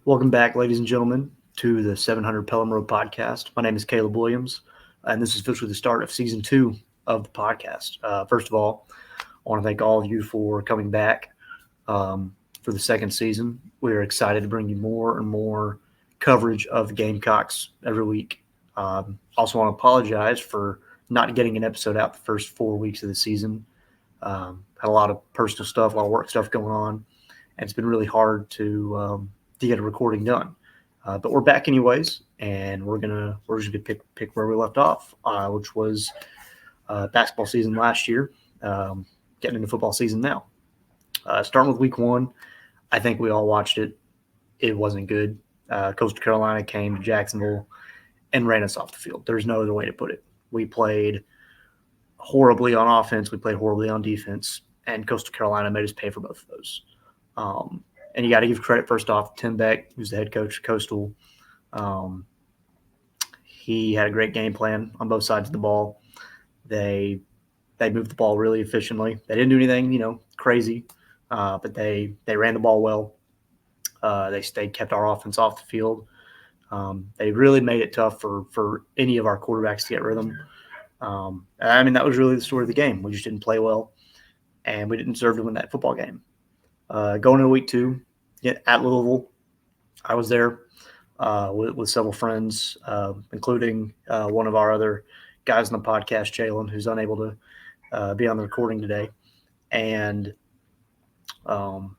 Welcome back, ladies and gentlemen, to the 700 Pelham Road podcast. My name is Caleb Williams, and this is officially the start of season 2 of the podcast. First of all, I want to thank all of you for coming back for the second season. We're excited to bring you more and more coverage of the Gamecocks every week. Also want to apologize for not getting an episode out the first 4 weeks of the season. Had a lot of personal stuff, a lot of work stuff going on, and it's been really hard to get a recording done. But we're back anyways, and we're just gonna pick where we left off, which was basketball season last year, getting into football season now. Starting with week 1, I think we all watched it. It wasn't good. Coastal Carolina came to Jacksonville and ran us off the field. There's no other way to put it. We played horribly on offense. We played horribly on defense, and Coastal Carolina made us pay for both of those. And you got to give credit first off to Tim Beck, who's the head coach of Coastal. He had a great game plan on both sides of the ball. They moved the ball really efficiently. They didn't do anything, crazy, but they ran the ball well. They kept our offense off the field. They really made it tough for any of our quarterbacks to get rhythm. That was really the story of the game. We just didn't play well, and we didn't deserve to win that football game. Going into week 2 at Louisville, I was there with several friends, including one of our other guys on the podcast, Jalen, who's unable to be on the recording today. And, being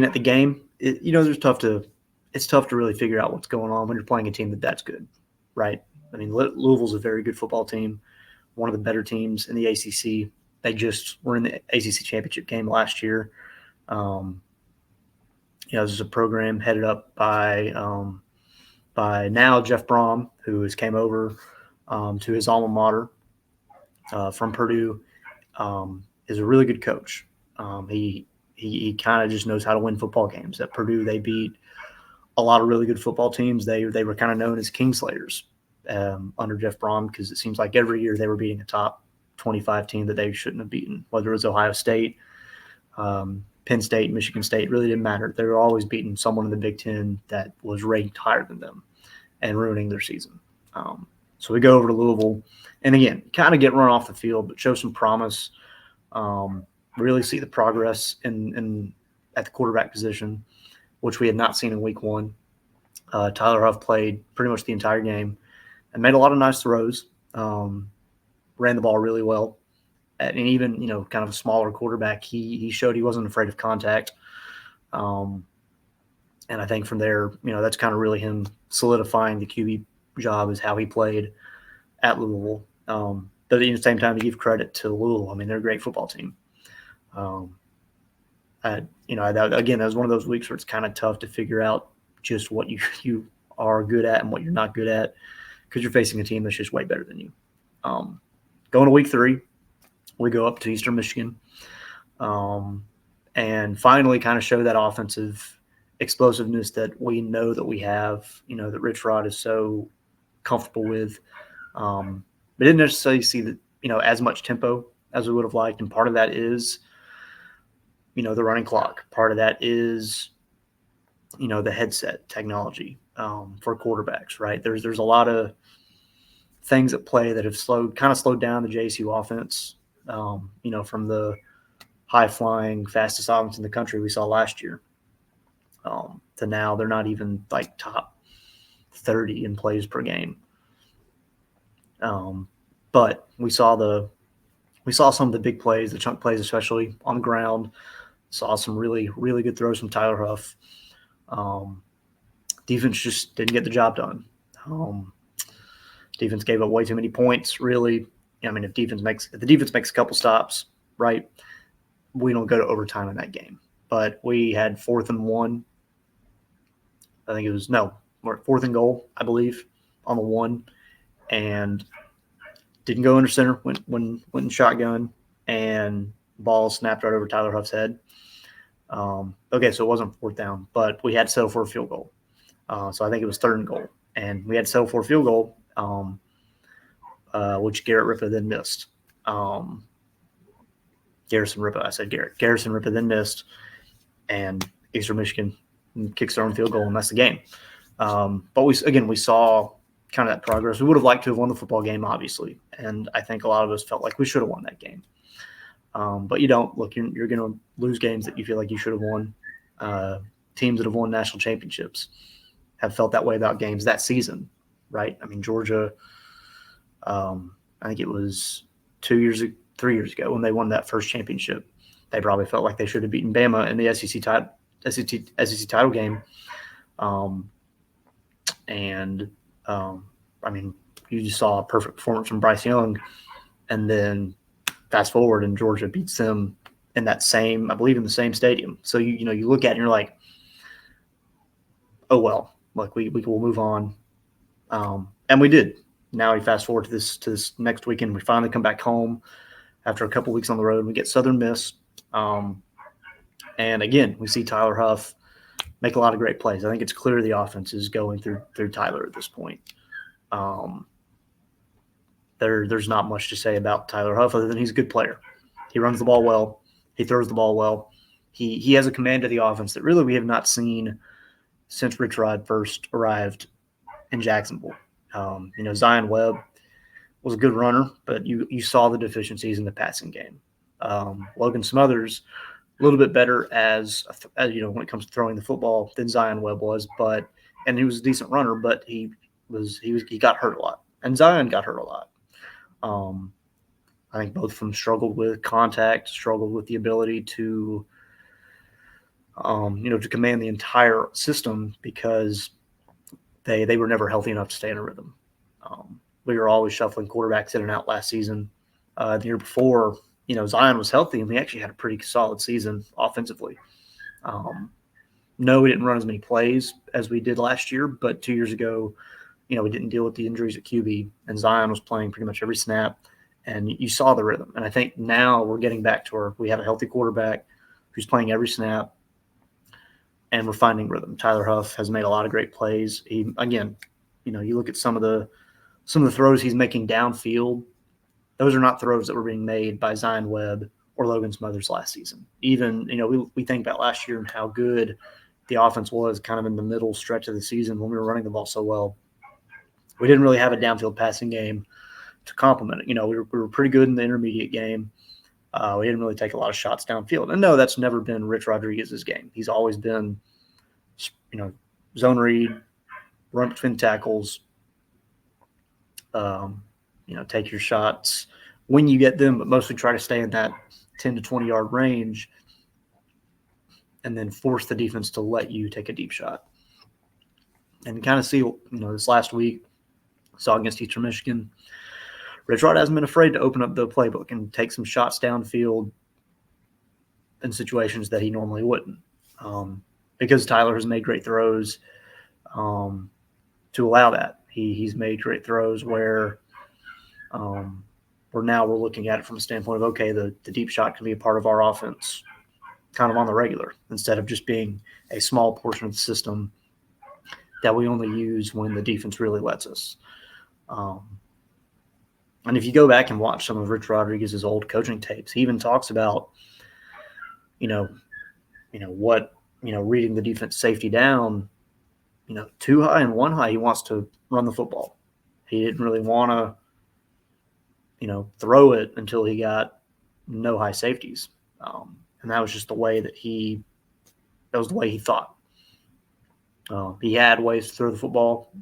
at the game, it's tough to really figure out what's going on when you're playing a team that's good, right? I mean, Louisville's a very good football team, one of the better teams in the ACC. They just were in the ACC championship game last year. This is a program headed up by now Jeff Brom, who has came over to his alma mater from Purdue. Is a really good coach. He kind of just knows how to win football games. At Purdue, they beat a lot of really good football teams. They were kind of known as Kingslayers under Jeff Brom, because it seems like every year they were beating a top 25 team that they shouldn't have beaten, whether it was Ohio State, Penn State, Michigan State. Really didn't matter. They were always beating someone in the Big Ten that was ranked higher than them and ruining their season. So we go over to Louisville, and again, kind of get run off the field, but show some promise. Really see the progress in at the quarterback position, which we had not seen in week 1. Tyler Huff played pretty much the entire game and made a lot of nice throws. Ran the ball really well. And even, kind of a smaller quarterback, he showed he wasn't afraid of contact. And I think from there, that's kind of really him solidifying the QB job, is how he played at Louisville. But at the same time, to give credit to Louisville, I mean, they're a great football team. That was one of those weeks where it's kind of tough to figure out just what you are good at and what you're not good at, because you're facing a team that's just way better than you. Going to week 3, we go up to Eastern Michigan, and finally kind of show that offensive explosiveness that we know that we have, that Rich Rod is so comfortable with. We didn't necessarily see that, as much tempo as we would have liked, and part of that is, the running clock. Part of that is, the headset technology for quarterbacks, right? There's a lot of things at play that have slowed down the JSU offense, from the high-flying, fastest offense in the country we saw last year, to now they're not even like top 30 in plays per game. But we saw some of the big plays, the chunk plays, especially on the ground. Saw some really, really good throws from Tyler Huff. Defense just didn't get the job done. Defense gave up way too many points, really. If the defense makes a couple stops, right, we don't go to overtime in that game. But we had 4th and 1. I think it was 4th and goal, I believe, on the 1, and didn't go under center. Went in shotgun, and ball snapped right over Tyler Huff's head. Okay, so it wasn't 4th down, but we had to settle for a field goal. So I think it was 3rd and goal, and we had to settle for a field goal, which Garrett Ripa then missed. Garrison Ripa then missed, and Eastern Michigan and kicks their own field goal, and that's the game. But we saw kind of that progress. We would have liked to have won the football game, obviously, and I think a lot of us felt like we should have won that game. But you don't. Look, you're going to lose games that you feel like you should have won. Teams that have won national championships have felt that way about games that season, right? I mean, Georgia, I think it was 3 years ago when they won that first championship. They probably felt like they should have beaten Bama in the SEC title game. I mean, you just saw a perfect performance from Bryce Young, and then fast forward and Georgia beats them in that same, I believe, in the same stadium. So you look at it and you're like, oh well, like we will move on, and we did. Now we fast forward to this next weekend. We finally come back home after a couple weeks on the road. We get Southern Miss, and again we see Tyler Huff make a lot of great plays. I think it's clear the offense is going through Tyler at this point. There's not much to say about Tyler Huff other than he's a good player. He runs the ball well. He throws the ball well. He has a command of the offense that really we have not seen since Rich Rod first arrived in Jacksonville. Zion Webb was a good runner, but you saw the deficiencies in the passing game. Logan Smothers, a little bit better as when it comes to throwing the football than Zion Webb was, and he was a decent runner, but he got hurt a lot, and Zion got hurt a lot. I think both of them struggled with contact, struggled with the ability to command the entire system because they were never healthy enough to stay in a rhythm. We were always shuffling quarterbacks in and out last season. The year before, Zion was healthy, and we actually had a pretty solid season offensively. No, we didn't run as many plays as we did last year, but 2 years ago, we didn't deal with the injuries at QB, and Zion was playing pretty much every snap, and you saw the rhythm. And I think now we're getting back to where we have a healthy quarterback who's playing every snap, and we're finding rhythm. Tyler Huff has made a lot of great plays. He, again, you look at some of the throws he's making downfield. Those are not throws that were being made by Zion Webb or Logan Smothers last season. Even, we think about last year and how good the offense was kind of in the middle stretch of the season when we were running the ball so well. We didn't really have a downfield passing game to complement it. We were pretty good in the intermediate game. We didn't really take a lot of shots downfield. And no, that's never been Rich Rodriguez's game. He's always been, zone read, run between tackles, take your shots when you get them, but mostly try to stay in that 10 to 20 yard range and then force the defense to let you take a deep shot. And kind of see, this last week, saw against Eastern Michigan, Rich Rod hasn't been afraid to open up the playbook and take some shots downfield in situations that he normally wouldn't. Because Tyler has made great throws to allow that. He's made great throws where now we're looking at it from a standpoint of, okay, the deep shot can be a part of our offense kind of on the regular instead of just being a small portion of the system that we only use when the defense really lets us. And if you go back and watch some of Rich Rodriguez's old coaching tapes, he even talks about, reading the defense safety down, too high and one high. He wants to run the football. He didn't really want to, throw it until he got no high safeties. And that was just the way that he thought. He had ways to throw the football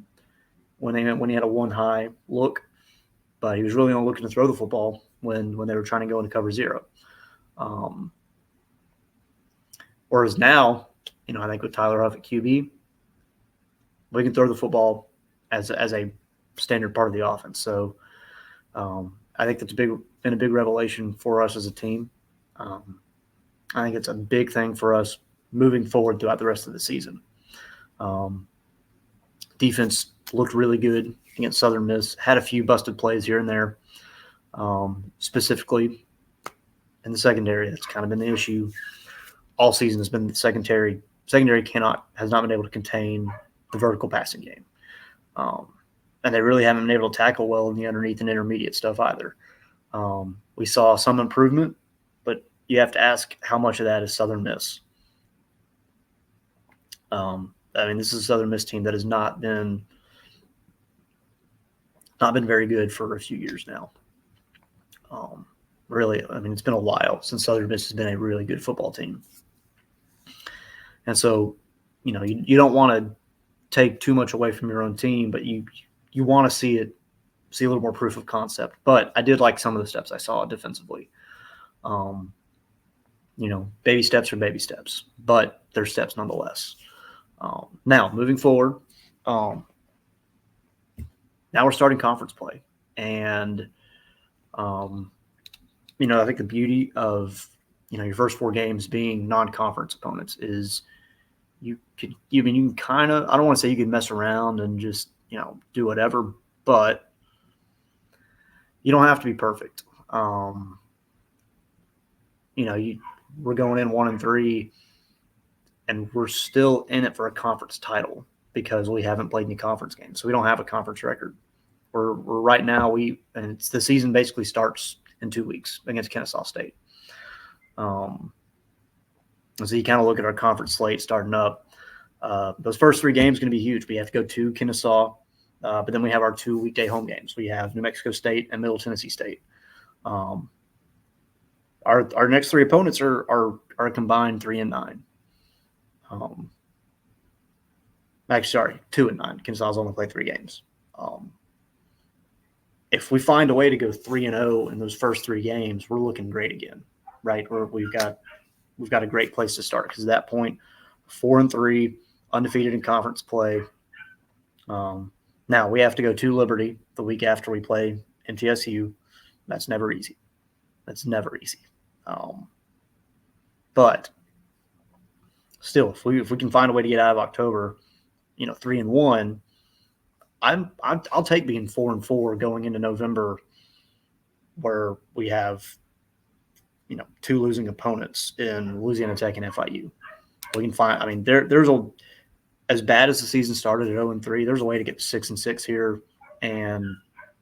when he had a one high look, but he was really only looking to throw the football when they were trying to go into cover zero. Whereas now, I think with Tyler Huff at QB, we can throw the football as a standard part of the offense. So I think that's been a big revelation for us as a team. I think it's a big thing for us moving forward throughout the rest of the season. Defense looked really good against Southern Miss, had a few busted plays here and there, specifically in the secondary. That's kind of been the issue all season, has been the secondary. Secondary has not been able to contain the vertical passing game. And they really haven't been able to tackle well in the underneath and intermediate stuff either. We saw some improvement, but you have to ask how much of that is Southern Miss. This is a Southern Miss team that has not been very good for a few years now. Really, it's been a while since Southern Miss has been a really good football team. And so, you don't want to take too much away from your own team, but you want to see a little more proof of concept. But I did like some of the steps I saw defensively. Baby steps are baby steps, but they're steps nonetheless. Now, moving forward, now we're starting conference play. And, I think the beauty of, your first 4 games being non-conference opponents is you can kind of, I don't want to say you can mess around and just, do whatever, but you don't have to be perfect. We're going in 1-3, and we're still in it for a conference title because we haven't played any conference games, so we don't have a conference record. We're right now and the season basically starts in 2 weeks against Kennesaw State. So you kind of look at our conference slate starting up. Those first 3 games are going to be huge. We have to go to Kennesaw, but then we have our 2 weekday home games. We have New Mexico State and Middle Tennessee State. Our next 3 opponents are a combined 3-9. Actually, sorry, 2-9. Kennesaw's only played 3 games. If we find a way to go 3-0 in those first 3 games, we're looking great again, right? We've got a great place to start because at that point, 4-3, undefeated in conference play. Now we have to go to Liberty the week after we play MTSU. That's never easy. But still, if we can find a way to get out of October, 3-1, I'll take being 4-4 going into November, where we have 2 losing opponents in Louisiana Tech and FIU. We can find. There's as bad as the season started at 0-3. There's a way to get to 6-6 here and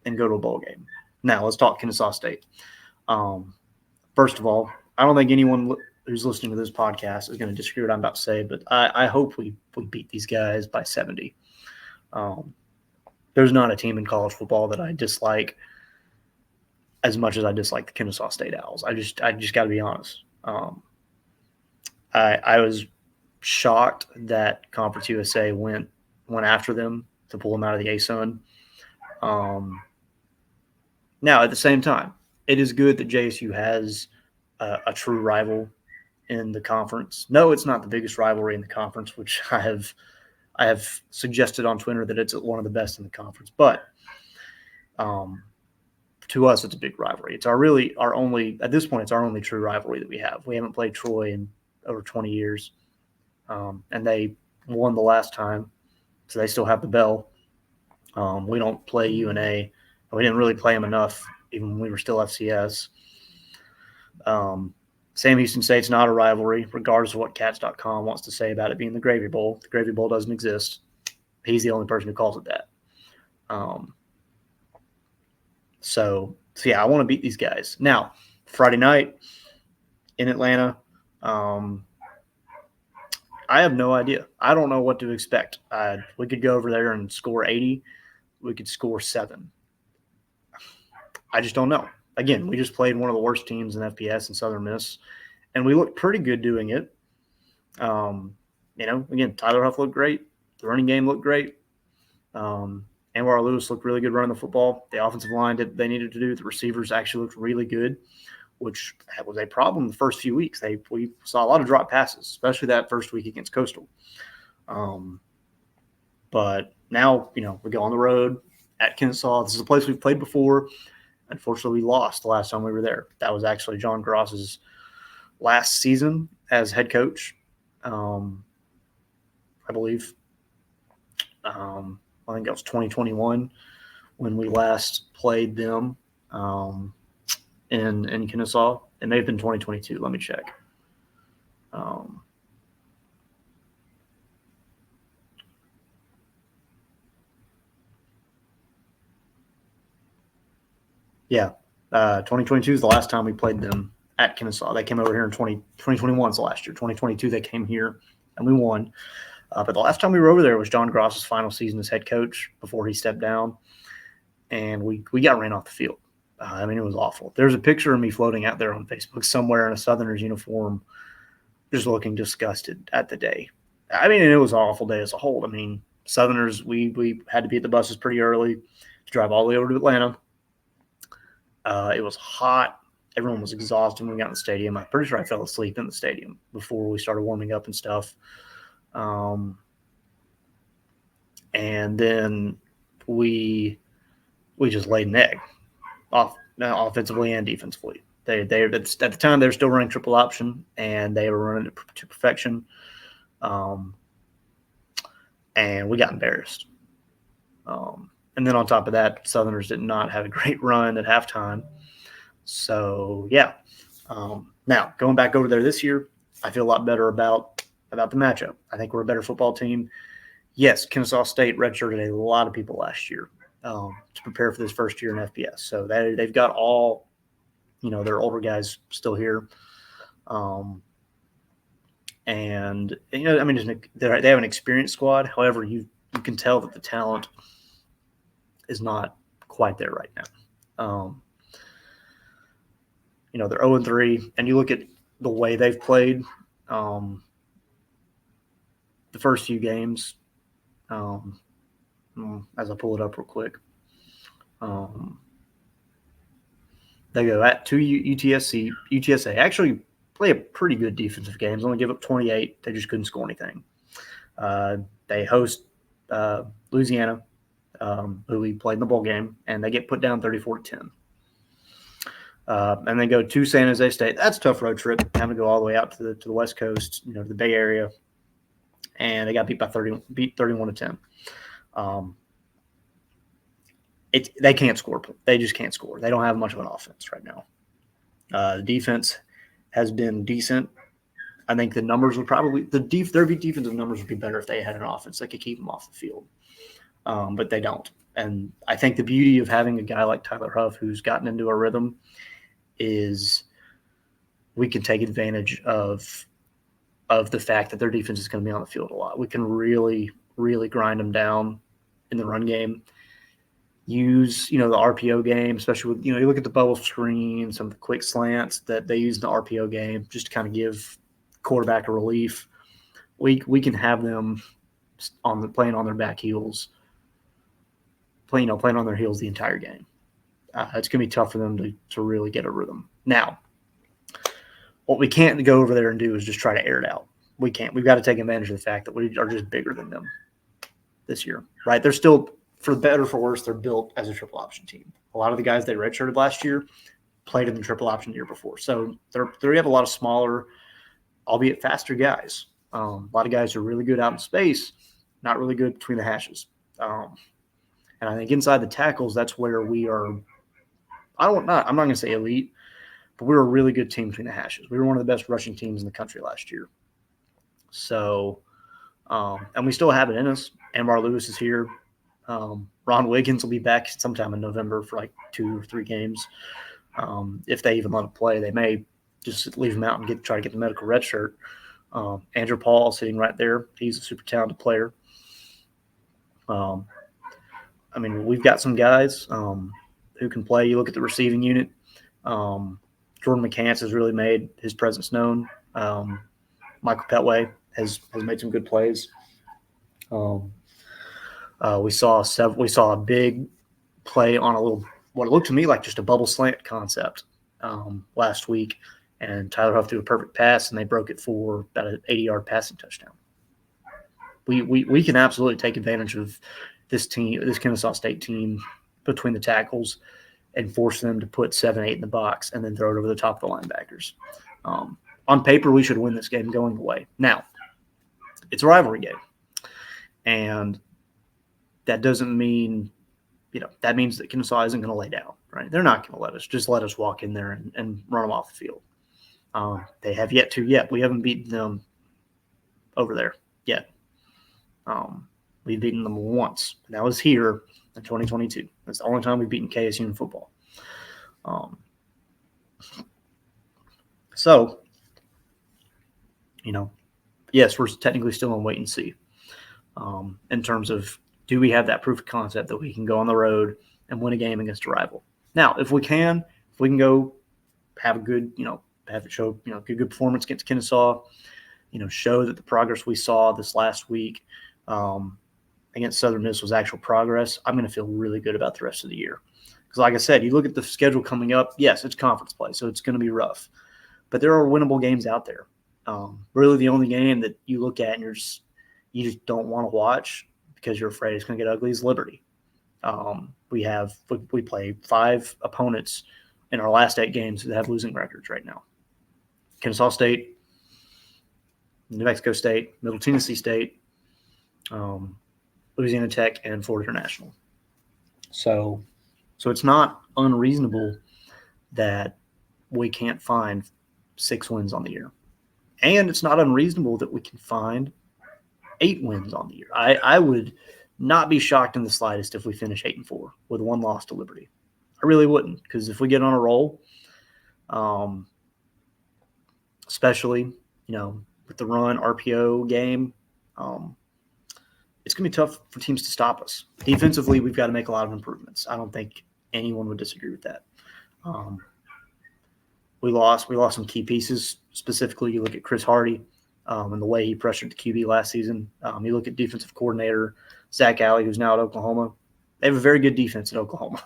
go to a bowl game. Now let's talk Kennesaw State. First of all, I don't think anyone who's listening to this podcast is going to disagree with what I'm about to say, but I hope we beat these guys by 70. There's not a team in college football that I dislike as much as I dislike the Kennesaw State Owls. I just got to be honest. I was shocked that Conference USA went after them to pull them out of the ASUN. Now, at the same time, it is good that JSU has a true rival in the conference. No, it's not the biggest rivalry in the conference, which I have suggested on Twitter that it's one of the best in the conference. But to us, it's a big rivalry. It's our only at this point. It's our only true rivalry that we have. We haven't played Troy in over 20 years, and they won the last time, so they still have the bell. We don't play UNA. We didn't really play them enough, even when we were still FCS. Sam Houston State's not a rivalry, regardless of what Cats.com wants to say about it being the Gravy Bowl. The Gravy Bowl doesn't exist. He's the only person who calls it that. So yeah, I want to beat these guys. Now, Friday night in Atlanta, I have no idea. I don't know what to expect. We could go over there and score 80. We could score 7. I just don't know. Again, we just played one of the worst teams in FBS in Southern Miss, and we looked pretty good doing it. Again, Tyler Huff looked great. The running game looked great. Anwar Lewis looked really good running the football. The offensive line did what they needed to do. The receivers actually looked really good, which was a problem the first few weeks. We saw a lot of drop passes, especially that first week against Coastal. But now, we go on the road at Kennesaw. This is a place we've played before. Unfortunately, we lost the last time we were there. That was actually John Gross's last season as head coach, I believe. I think that was 2021 when we last played them in Kennesaw. It may have been 2022. Let me check. Yeah, 2022 is the last time we played them at Kennesaw. They came over here in 2021 is the last year. 2022 they came here and we won. But the last time we were over there was John Gross's final season as head coach before he stepped down, and we got ran off the field. I mean, it was awful. There's a picture of me floating out there on Facebook somewhere in a Southerners uniform, just looking disgusted at the day. I mean, it was an awful day as a whole. I mean, Southerners, we had to be at the buses pretty early to drive all the way over to Atlanta. It was hot. Everyone was exhausted when we got in the stadium. I'm pretty sure I fell asleep in the stadium before we started warming up and stuff. And then we just laid an egg offensively and defensively. They at the time they were still running triple option, and they were running it to perfection. And we got embarrassed. And then on top of that, Southerners did not have a great run at halftime. So yeah. Now going back over there this year, I feel a lot better about the matchup. I think we're a better football team. Yes, Kennesaw State redshirted a lot of people last year to prepare for this first year in FBS. So they've got all, their older guys still here. And, I mean, they have an experienced squad. However, you can tell that the talent is not quite there right now. They're 0-3, and you look at the way they've played the first few games. As I pull it up real quick, they go to UTSA. UTSA actually play a pretty good defensive games. Only give up 28. They just couldn't score anything. They host Louisiana, who we played in the bowl game, and they get put down 34-10. And then go to San Jose State. That's a tough road trip, having to go all the way out to the West Coast, to the Bay Area, and they got beat 31-10. They can't score. They just can't score. They don't have much of an offense right now. The defense has been decent. I think the numbers would probably their defensive numbers would be better if they had an offense that could keep them off the field, but they don't. And I think the beauty of having a guy like Tyler Huff, who's gotten into a rhythm, is we can take advantage of the fact that their defense is going to be on the field a lot. We can really, really grind them down in the run game. Use, the RPO game, especially with, you look at the bubble screen, some of the quick slants that they use in the RPO game, just to kind of give quarterback a relief. We can have them playing on their back heels, playing on their heels the entire game. It's going to be tough for them to really get a rhythm. Now, what we can't go over there and do is just try to air it out. We can't. We've got to take advantage of the fact that we are just bigger than them this year, right? They're still, for better or for worse, they're built as a triple option team. A lot of the guys they redshirted last year played in the triple option the year before. So they have a lot of smaller, albeit faster guys. A lot of guys are really good out in space, not really good between the hashes. And I think inside the tackles, that's where we are. I'm not going to say elite, but we were a really good team between the hashes. We were one of the best rushing teams in the country last year. So, and we still have it in us. Ambar Lewis is here. Ron Wiggins will be back sometime in November for like 2 or 3 games. If they even let him play, they may just leave him out and try to get the medical red shirt. Andrew Paul sitting right there. He's a super talented player. I mean, we've got some guys who can play. You look at the receiving unit. Jordan McCants has really made his presence known. Michael Petway has made some good plays. We saw a big play on a little, what it looked to me like just a bubble slant concept last week, and Tyler Huff threw a perfect pass, and they broke it for about an 80-yard passing touchdown. We can absolutely take advantage of this Kennesaw State team between the tackles and force them to put 7-8 in the box and then throw it over the top of the linebackers. On paper, we should win this game going away. Now, it's a rivalry game, and that doesn't mean, that means that Kennesaw isn't going to lay down, right? They're not going to let us walk in there and run them off the field. They have yet to. We haven't beaten them over there yet. We've beaten them once. And that was here in 2022. That's the only time we've beaten KSU in football. So, yes, we're technically still on wait and see. in terms of, do we have that proof of concept that we can go on the road and win a game against a rival? Now, if we can go have a good, have it show, good performance against Kennesaw, show that the progress we saw this last week against Southern Miss was actual progress, I'm going to feel really good about the rest of the year. Because like I said, you look at the schedule coming up, yes, it's conference play, so it's going to be rough. But there are winnable games out there. Really the only game that you look at and you just don't want to watch because you're afraid it's going to get ugly is Liberty. We play 5 opponents in our last 8 games that have losing records right now. Kennesaw State, New Mexico State, Middle Tennessee State, Louisiana Tech, and Florida International. So it's not unreasonable that we can't find 6 wins on the year. And it's not unreasonable that we can find 8 wins on the year. I would not be shocked in the slightest if we finish 8-4 with 1 loss to Liberty. I really wouldn't, because if we get on a roll, especially, with the run RPO game, it's going to be tough for teams to stop us. Defensively, we've got to make a lot of improvements. I don't think anyone would disagree with that. We lost some key pieces. Specifically, you look at Chris Hardy and the way he pressured the QB last season. You look at defensive coordinator Zach Alley, who's now at Oklahoma. They have a very good defense at Oklahoma.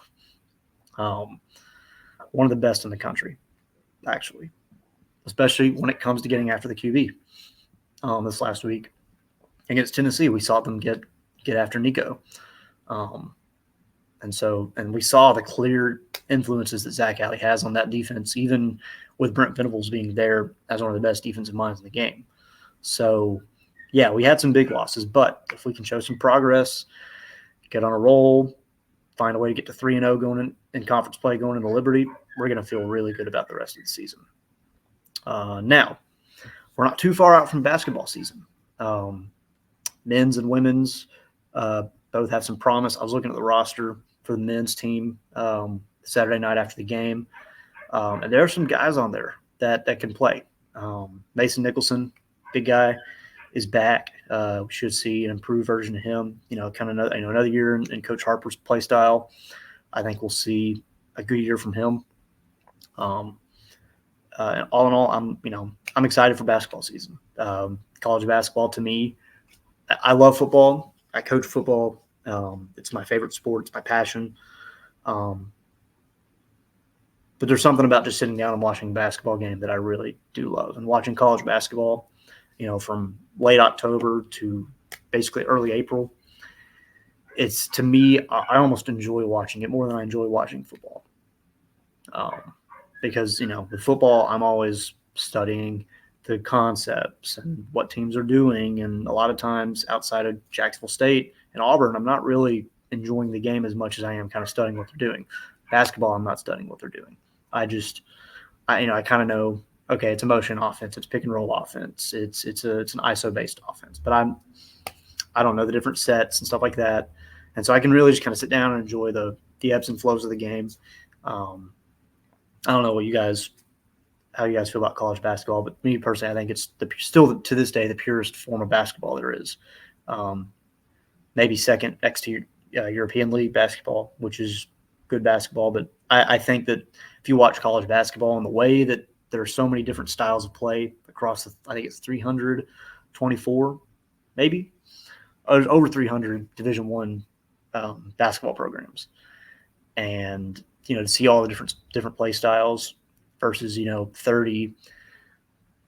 One of the best in the country, actually, especially when it comes to getting after the QB. This last week against Tennessee, we saw them get after Nico. And we saw the clear influences that Zach Alley has on that defense, even with Brent Venables being there as one of the best defensive minds in the game. So, yeah, we had some big losses, but if we can show some progress, get on a roll, find a way to get to 3-0 going in conference play going into Liberty, we're going to feel really good about the rest of the season. Now, we're not too far out from basketball season. Men's and women's both have some promise. I was looking at the roster for the men's team Saturday night after the game, and there are some guys on there that can play. Mason Nicholson, big guy, is back. We should see an improved version of him. Kind of another year in Coach Harper's play style. I think we'll see a good year from him. All in all, I'm excited for basketball season. College basketball, to me, I love football. I coach football. It's my favorite sport. It's my passion. But there's something about just sitting down and watching a basketball game that I really do love. And watching college basketball, from late October to basically early April, it's, to me, I almost enjoy watching it more than I enjoy watching football. Because, with football, I'm always studying the concepts and what teams are doing. And a lot of times outside of Jacksonville State and Auburn, I'm not really enjoying the game as much as I am kind of studying what they're doing. Basketball, I'm not studying what they're doing. I kind of know, okay, it's a motion offense, it's pick and roll offense, it's an ISO based offense, but I don't know the different sets and stuff like that. And so I can really just kind of sit down and enjoy the ebbs and flows of the game. I don't know how you guys feel about college basketball, but me personally, I think it's still to this day the purest form of basketball there is. Maybe second next to European League basketball, which is good basketball. But I think that if you watch college basketball and the way that there are so many different styles of play across I think it's 324, maybe over 300 Division I basketball programs, and to see all the different play styles versus 30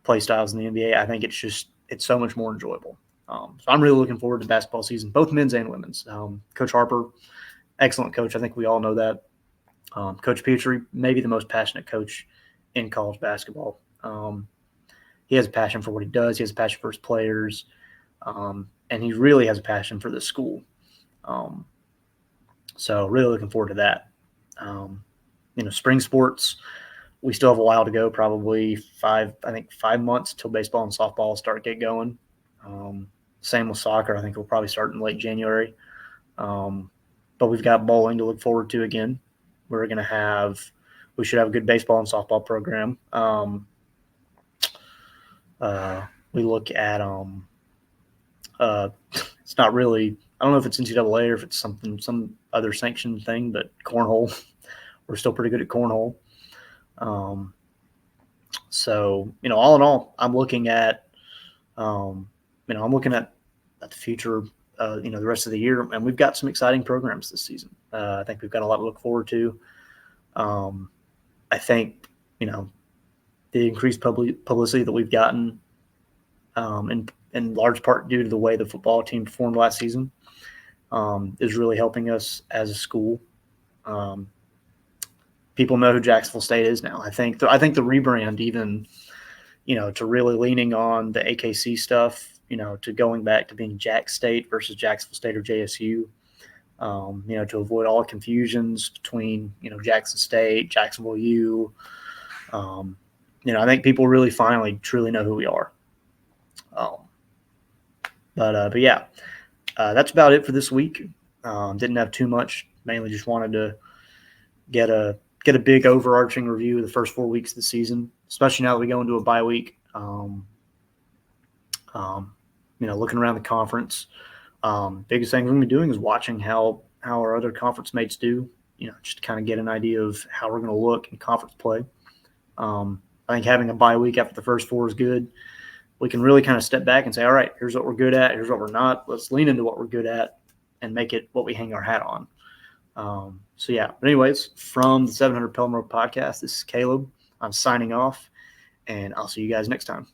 play styles in the NBA, I think it's so much more enjoyable. So I'm really looking forward to basketball season, both men's and women's. Coach Harper, excellent coach. I think we all know that. Coach Petrie, maybe the most passionate coach in college basketball. He has a passion for what he does. He has a passion for his players. And he really has a passion for the school. So really looking forward to that. Spring sports, we still have a while to go, probably 5 months till baseball and softball start get going. Same with soccer. I think we'll probably start in late January. But we've got bowling to look forward to again. We should have a good baseball and softball program. We look at It's not really. I don't know if it's NCAA or if it's some other sanctioned thing, but cornhole. We're still pretty good at cornhole. So all in all, I'm looking at I'm looking at the future. The rest of the year, and we've got some exciting programs this season. I think we've got a lot to look forward to. I think the increased publicity that we've gotten, in large part due to the way the football team performed last season, is really helping us as a school. People know who Jacksonville State is now. I think the rebrand, even to really leaning on the AKC stuff, to going back to being Jack State versus Jacksonville State or JSU, to avoid all confusions between Jackson State, Jacksonville U. I think people really finally truly know who we are. But yeah, that's about it for this week. Didn't have too much. Mainly just wanted to get a big overarching review of the first 4 weeks of the season, especially now that we go into a bye week. Looking around the conference, biggest thing we're going to be doing is watching how our other conference mates do. Just to kind of get an idea of how we're going to look in conference play. I think having a bye week after the first 4 is good. We can really kind of step back and say, all right, here's what we're good at. Here's what we're not. Let's lean into what we're good at and make it what we hang our hat on. So yeah, but anyways, from the 700 Pelham Road podcast, this is Caleb. I'm signing off, and I'll see you guys next time.